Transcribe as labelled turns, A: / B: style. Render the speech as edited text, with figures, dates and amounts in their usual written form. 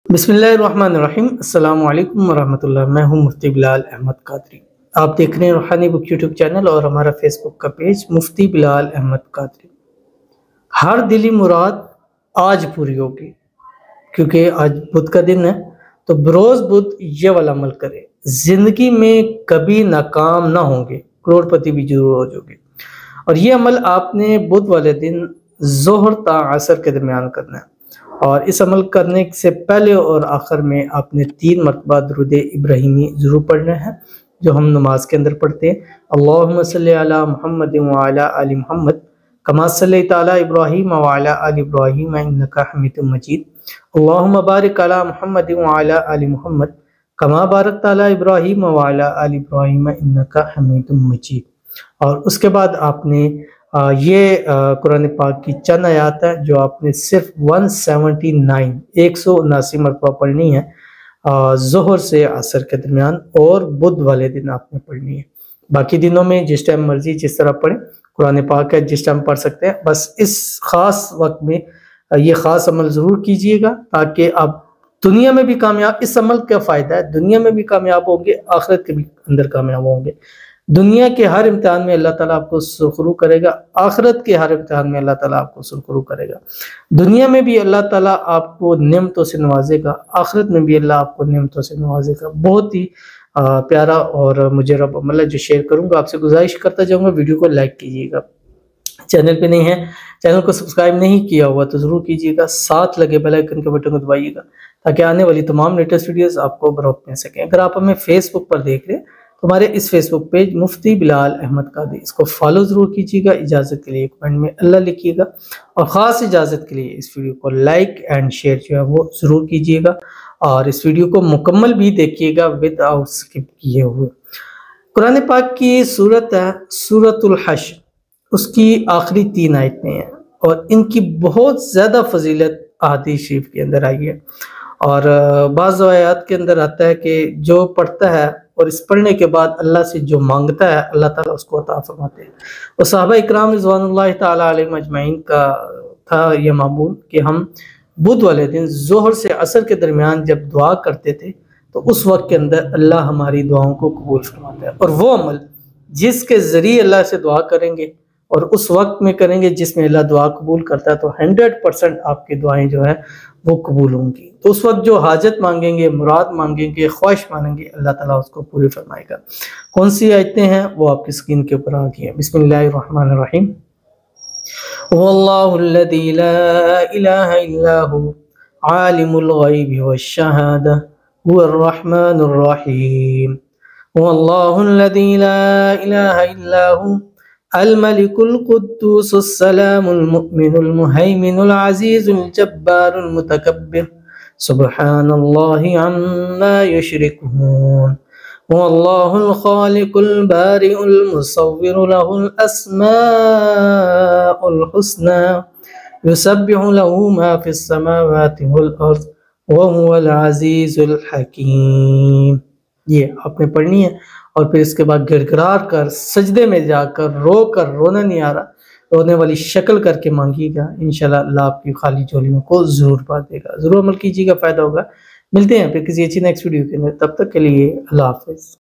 A: बिस्मिल्लाहिर्रहमानिर्रहीम। अस्सलामु अलैकुम वरहमतुल्लाह। मैं हूं मुफ्ती बिलाल अहमद कादरी। आप देख रहे हैं रूहानी बुक यूट्यूब चैनल और हमारा फेसबुक का पेज मुफ्ती बिलाल अहमद कादरी। हर दिली मुराद आज पूरी होगी, क्योंकि आज बुध का दिन है। तो बरोज बुध ये वाला अमल करें, जिंदगी में कभी नाकाम ना होंगे, करोड़पति भी जरूर हो जाओगे। और ये अमल आपने बुध वाले दिन जोहर ता असर के दरमियान करना है। और इस अमल करने से पहले और आखिर में आपने 3 मरतबा दुरूद इब्राहिमी ज़रूर पढ़ना है, जो हम नमाज के अंदर पढ़ते हैं। अल्लाहुम्मा सल्ली अला मुहम्मद व अला आलि मुहम्मद कमा सल्लैता अला इब्राहीम व अला आलि इब्राहीम इन्नका हमीदुम मजीद। अल्लाहुम्मा बारिक अला मुहम्मद व अला आलि मुहम्मद कमा बारकता अला इब्राहीम व अला आलि इब्राहीम इन्नका हमीदुम मजीद। और उसके बाद आपने ये कुरान पाक की चंद आयात है जो आपने सिर्फ 179 मरतबा पढ़नी है, जोहर से असर के दरमियान, और बुध वाले दिन आपने पढ़नी है। बाकी दिनों में जिस टाइम मर्जी जिस तरह पढ़ें, कुरान पाक है जिस टाइम पढ़ सकते हैं। बस इस खास वक्त में ये खास अमल ज़रूर कीजिएगा, ताकि आप दुनिया में भी कामयाब, इस अमल का फ़ायदा है, दुनिया में भी कामयाब होंगे, आखिरत के भी अंदर कामयाब होंगे। दुनिया के हर इम्तिहान में अल्लाह ताला आपको सुरखरू करेगा, आखिरत के हर इम्तिहान में अल्लाह ताला आपको सुरखरू करेगा। दुनिया में भी अल्लाह ताला आपको नेमतों से नवाजेगा, आखिरत में भी अल्लाह आपको नेमतों से नवाजेगा। बहुत ही प्यारा और मुजरब अमल है जो शेयर करूंगा। आपसे गुजारिश करता जाऊंगा, वीडियो को लाइक कीजिएगा। चैनल पे नहीं है, चैनल को सब्सक्राइब नहीं किया हुआ तो ज़रूर कीजिएगा। साथ लगे बेल आइकन के बटन को दबाइएगा, ताकि आने वाली तमाम लेटेस्ट वीडियोस आपको बरवक्त मिल सकें। अगर आप हमें फेसबुक पर देख रहे हैं तो हमारे इस फेसबुक पेज मुफ्ती बिलाल अहमद कादरी, इसको फॉलो ज़रूर कीजिएगा। इजाज़त के लिए कमेंट में अल्लाह लिखिएगा, और ख़ास इजाज़त के लिए इस वीडियो को लाइक एंड शेयर जो है वो ज़रूर कीजिएगा। और इस वीडियो को मुकम्मल भी देखिएगा विदाउट स्किप किए हुए। कुरान पाक की सूरत है सूरतुल हश्र, उसकी आखिरी 3 आयतें हैं, और इनकी बहुत ज़्यादा फजीलत अहादीस शरीफ के अंदर आई है। और बाज़ आयात के अंदर आता है कि जो पढ़ता है और इस पढ़ने के बाद अल्लाह से जो मांगता है, अल्लाह ताला उसको अता फरमाते हैं। और सहाबा इकराम रिज़वानुल्लाहि ताला अलैहिम अजमईन का था यह मामूल कि हम बुध वाले दिन जोहर से असर के दरमियान जब दुआ करते थे, तो उस वक्त के अंदर अल्लाह हमारी दुआओं को कबूल फरमाता है। और वो अमल जिसके ज़रिए अल्लाह से दुआ करेंगे और उस वक्त में करेंगे जिसमें अल्लाह दुआ कबूल करता है, तो 100% आपकी दुआएं जो है वो कबूल होंगी। तो उस वक्त जो हाजत मांगेंगे, मुराद मांगेंगे, ख्वाहिश मांगेंगे, अल्लाह ताला उसको पूरी फरमाएगा। कौन सी आयतें हैं वो आपकी स्क्रीन के ऊपर आ गई हैं। बिस्मिल्लाहिर्रहमानिर्रहीम। वल्लाहुल्लज़ी ला इलाहा इल्ला हु आलिमुल गैबि वश्शहादा हुवर रहमानुर रहीम। वल्लाहुल्लज़ी ला इलाहा इल्ला हु अल मलिकुल कुद्दूसुस सलामुल मुमिनुल मुहैमिनुल अज़ीज़ुल जब्बारुल मुतकब्बिर सुब्हानल्लाहि अम्मा युश्रिकून। वल्लाहुल खालिकुल बारिउल मुसव्विरु लहुल अस्माउल हुस्ना युसब्बिहु लहु मा फिस समावाति वल अर्ज़ व हुवल अज़ीज़ुल हकीम। ये आपने पढ़नी है, और फिर इसके बाद गिड़गिड़ा कर सजदे में जाकर रो कर, रोना नहीं आ रहा, रोने वाली शक्ल करके मांगिएगा। इंशाल्लाह अल्लाह आपकी खाली झोलियों को ज़रूर भर देगा। ज़रूर अमल कीजिएगा, फ़ायदा होगा। मिलते हैं फिर किसी अच्छी नेक्स्ट वीडियो के अंदर, तब तक के लिए अल्लाह हाफ़िज़।